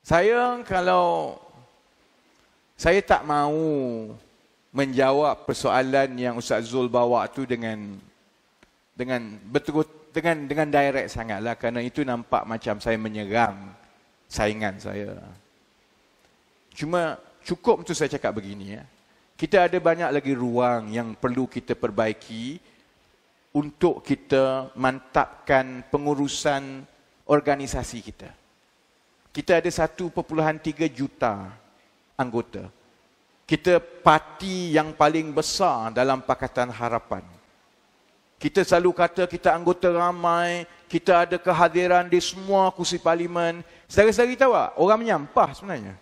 Saya tak mahu menjawab persoalan yang Ustaz Zul bawa tu dengan direct sangatlah, kerana itu nampak macam saya menyerang saingan saya. Cuma cukup untuk saya cakap begini ya. Kita ada banyak lagi ruang yang perlu kita perbaiki untuk kita mantapkan pengurusan organisasi kita. Kita ada 1.3 juta anggota. Kita parti yang paling besar dalam Pakatan Harapan. Kita selalu kata kita anggota ramai, kita ada kehadiran di semua kursi parlimen. Saudara-saudari tahu tak? Orang menyampah sebenarnya.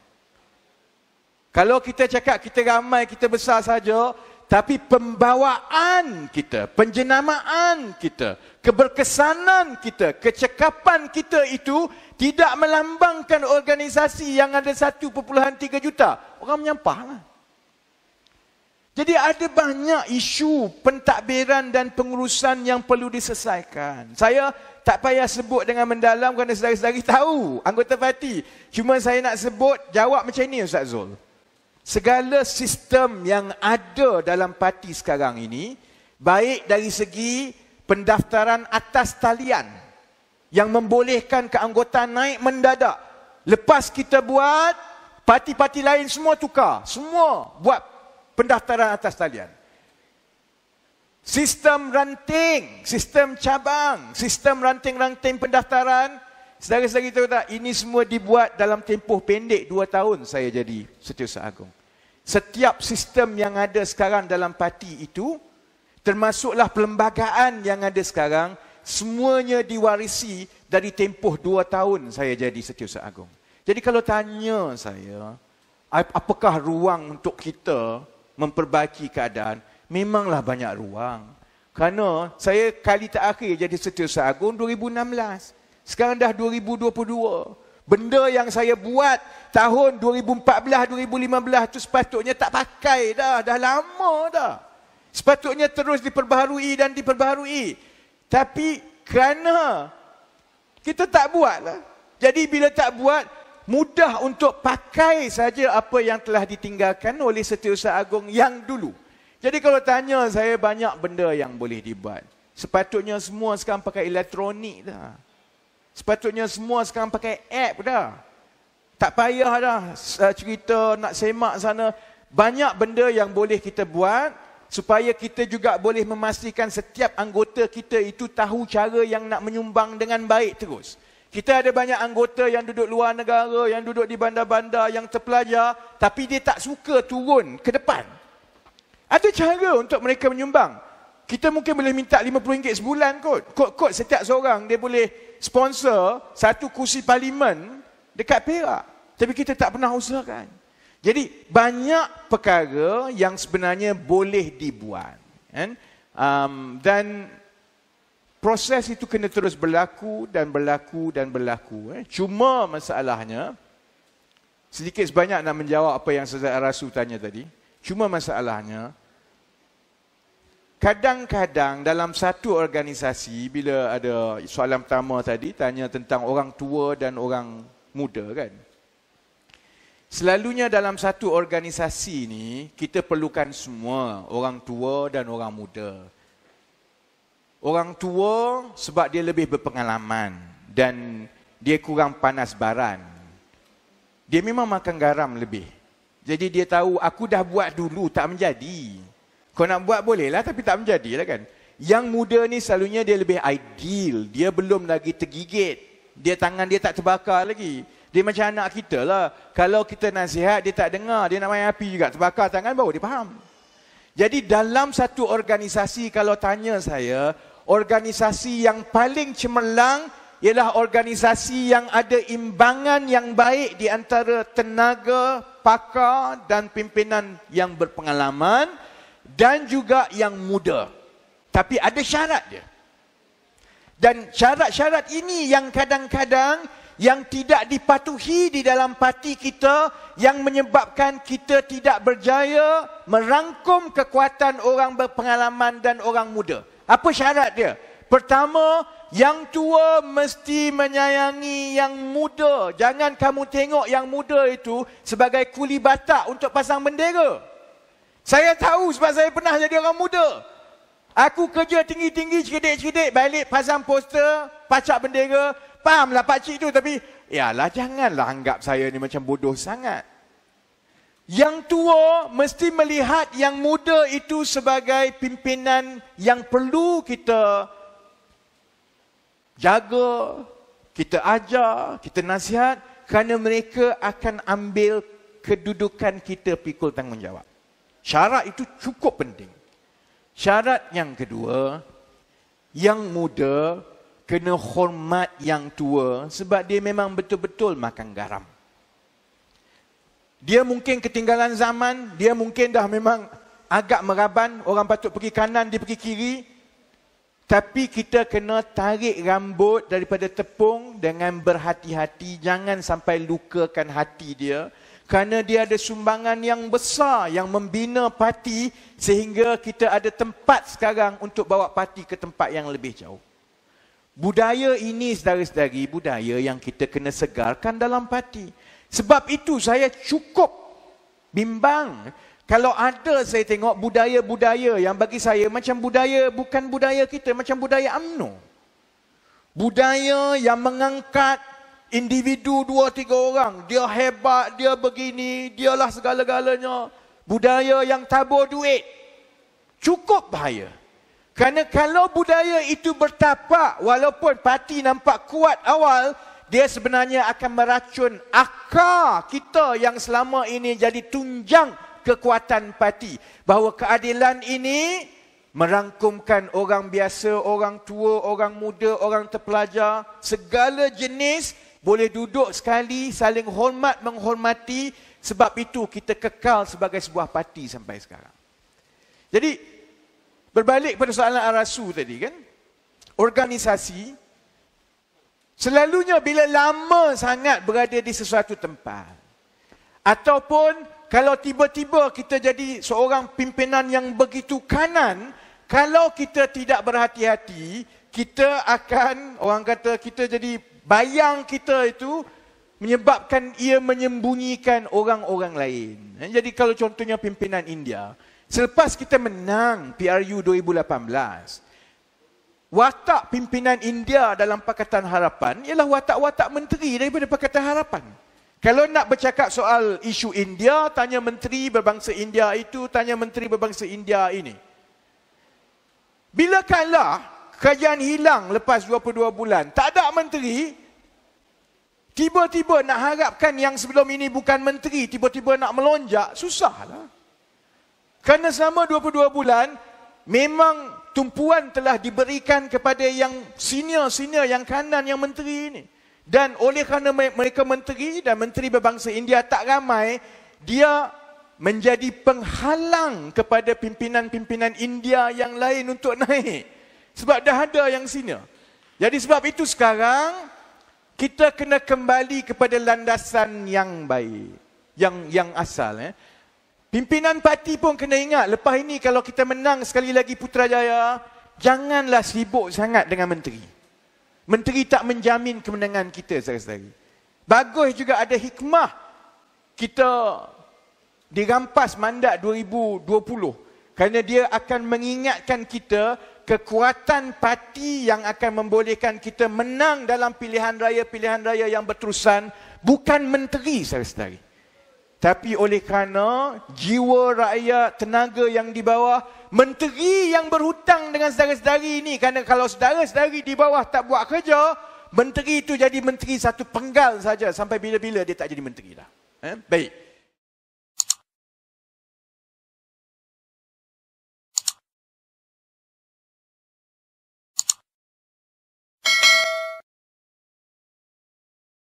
Kalau kita cakap kita ramai, kita besar saja, tapi pembawaan kita, penjenamaan kita, keberkesanan kita, kecekapan kita itu tidak melambangkan organisasi yang ada 1.3 juta. Orang menyampahlah. Jadi ada banyak isu pentadbiran dan pengurusan yang perlu diselesaikan. Saya tak payah sebut dengan mendalam kerana saudara-saudari tahu anggota parti. Cuma saya nak sebut, jawab macam ini Ustaz Zul. Segala sistem yang ada dalam parti sekarang ini, baik dari segi pendaftaran atas talian yang membolehkan keanggotaan naik mendadak. Lepas kita buat, parti-parti lain semua tukar. Semua buat pendaftaran atas talian. Sistem ranting, sistem cabang, sistem ranting-ranting pendaftaran. Saudara-saudari tahu tak, ini semua dibuat dalam tempoh pendek 2 tahun saya jadi Setiausaha Agung. Setiap sistem yang ada sekarang dalam parti itu, termasuklah perlembagaan yang ada sekarang, semuanya diwarisi dari tempoh 2 tahun saya jadi Setiausaha Agung. Jadi kalau tanya saya, apakah ruang untuk kita memperbaiki keadaan? Memanglah banyak ruang. Kerana saya kali terakhir jadi Setiausaha Agung 2016. Sekarang dah 2022. Benda yang saya buat tahun 2014-2015 tu sepatutnya tak pakai dah. Dah lama dah. Sepatutnya terus diperbaharui dan diperbaharui. Tapi kerana kita tak buat lah. Jadi bila tak buat, mudah untuk pakai saja apa yang telah ditinggalkan oleh Setiausaha Agung yang dulu. Jadi kalau tanya saya, banyak benda yang boleh dibuat. Sepatutnya semua sekarang pakai elektronik dah. Sepatutnya semua sekarang pakai app dah. Tak payah dah cerita nak semak sana. Banyak benda yang boleh kita buat supaya kita juga boleh memastikan setiap anggota kita itu tahu cara yang nak menyumbang dengan baik terus. Kita ada banyak anggota yang duduk luar negara, yang duduk di bandar-bandar, yang terpelajar, tapi dia tak suka turun ke depan. Ada cara untuk mereka menyumbang. Kita mungkin boleh minta RM50 sebulan kot. Kot setiap seorang dia boleh sponsor 1 kursi parlimen dekat Perak. Tapi kita tak pernah usahakan. Jadi banyak perkara yang sebenarnya boleh dibuat. Dan proses itu kena terus berlaku dan berlaku dan berlaku. Cuma masalahnya, sedikit sebanyak nak menjawab apa yang Saudara Rasul tanya tadi. Cuma masalahnya, kadang-kadang dalam satu organisasi, bila ada soalan pertama tadi, tanya tentang orang tua dan orang muda kan. Selalunya dalam satu organisasi ni, kita perlukan semua, orang tua dan orang muda. Orang tua sebab dia lebih berpengalaman dan dia kurang panas baran. Dia memang makan garam lebih. Jadi dia tahu, aku dah buat dulu, tak menjadi. Kau nak buat bolehlah, tapi tak menjadilah kan. Yang muda ni selalunya dia lebih ideal. Dia belum lagi tergigit. Tangan dia tak terbakar lagi. Dia macam anak kita lah. Kalau kita nasihat, dia tak dengar. Dia nak main api juga. Terbakar tangan, baru dia faham. Jadi dalam satu organisasi, kalau tanya saya, organisasi yang paling cemerlang ialah organisasi yang ada imbangan yang baik di antara tenaga, pakar dan pimpinan yang berpengalaman dan juga yang muda. Tapi ada syarat dia. Dan syarat-syarat ini yang kadang-kadang yang tidak dipatuhi di dalam parti kita, yang menyebabkan kita tidak berjaya merangkum kekuatan orang berpengalaman dan orang muda. Apa syarat dia? Pertama, yang tua mesti menyayangi yang muda. Jangan kamu tengok yang muda itu sebagai kuli batak untuk pasang bendera. Saya tahu sebab saya pernah jadi orang muda. Aku kerja tinggi-tinggi, cerdik-cerdik, balik pasang poster, pacak bendera. Fahamlah pakcik tu, tapi yalah, janganlah anggap saya ni macam bodoh sangat. Yang tua mesti melihat yang muda itu sebagai pimpinan yang perlu kita jaga, kita ajar, kita nasihat, kerana mereka akan ambil kedudukan kita pikul tanggungjawab. Syarat itu cukup penting. Syarat yang kedua, yang muda kena hormat yang tua sebab dia memang betul-betul makan garam. Dia mungkin ketinggalan zaman, dia mungkin dah memang agak meraban, orang patut pergi kanan, dia pergi kiri. Tapi kita kena tarik rambut daripada tepung dengan berhati-hati, jangan sampai lukakan hati dia. Kerana dia ada sumbangan yang besar yang membina parti sehingga kita ada tempat sekarang untuk bawa parti ke tempat yang lebih jauh. Budaya ini, saudara-saudari, budaya yang kita kena segarkan dalam parti. Sebab itu saya cukup bimbang kalau ada saya tengok budaya-budaya yang bagi saya macam budaya, bukan budaya kita, macam budaya UMNO. Budaya yang mengangkat individu 2-3 orang. Dia hebat, dia begini, dialah segala-galanya. Budaya yang tabur duit. Cukup bahaya. Kerana kalau budaya itu bertapak, walaupun parti nampak kuat awal, dia sebenarnya akan meracun akar kita yang selama ini jadi tunjang kekuatan parti. Bahawa keadilan ini merangkumkan orang biasa, orang tua, orang muda, orang terpelajar, segala jenis boleh duduk sekali, saling hormat menghormati. Sebab itu kita kekal sebagai sebuah parti sampai sekarang. Jadi berbalik pada soalan Arasu tadi kan, organisasi selalunya bila lama sangat berada di sesuatu tempat, ataupun kalau tiba-tiba kita jadi seorang pimpinan yang begitu kanan, kalau kita tidak berhati-hati, kita akan, orang kata kita jadi bayang kita itu menyebabkan ia menyembunyikan orang-orang lain. Jadi kalau contohnya pimpinan India, selepas kita menang PRU 2018, watak pimpinan India dalam Pakatan Harapan ialah watak-watak menteri daripada Pakatan Harapan. Kalau nak bercakap soal isu India, tanya menteri berbangsa India itu, tanya menteri berbangsa India ini. Bila kalah, kerajaan hilang lepas 22 bulan, tak ada menteri, tiba-tiba nak harapkan yang sebelum ini bukan menteri, tiba-tiba nak melonjak, susahlah. Kerana selama 22 bulan, memang tumpuan telah diberikan kepada yang senior-senior, yang kanan, yang menteri ini. Dan oleh kerana mereka menteri dan menteri berbangsa India tak ramai, dia menjadi penghalang kepada pimpinan-pimpinan India yang lain untuk naik. Sebab dah ada yang senior. Jadi sebab itu sekarang, kita kena kembali kepada landasan yang baik. Yang asal. Pimpinan parti pun kena ingat, lepas ini kalau kita menang sekali lagi Putrajaya, janganlah sibuk sangat dengan menteri. Menteri tak menjamin kemenangan kita, saudara-saudari. Bagus juga ada hikmah kita dirampas mandat 2020. Kerana dia akan mengingatkan kita kekuatan parti yang akan membolehkan kita menang dalam pilihan raya yang berterusan. Bukan menteri, saudara-saudari. Tapi oleh kerana jiwa rakyat, tenaga yang di bawah, menteri yang berhutang dengan saudara-saudari ini. Kerana kalau saudara-saudari di bawah tak buat kerja, menteri itu jadi menteri satu penggal saja. Sampai bila-bila dia tak jadi menteri dah. Baik.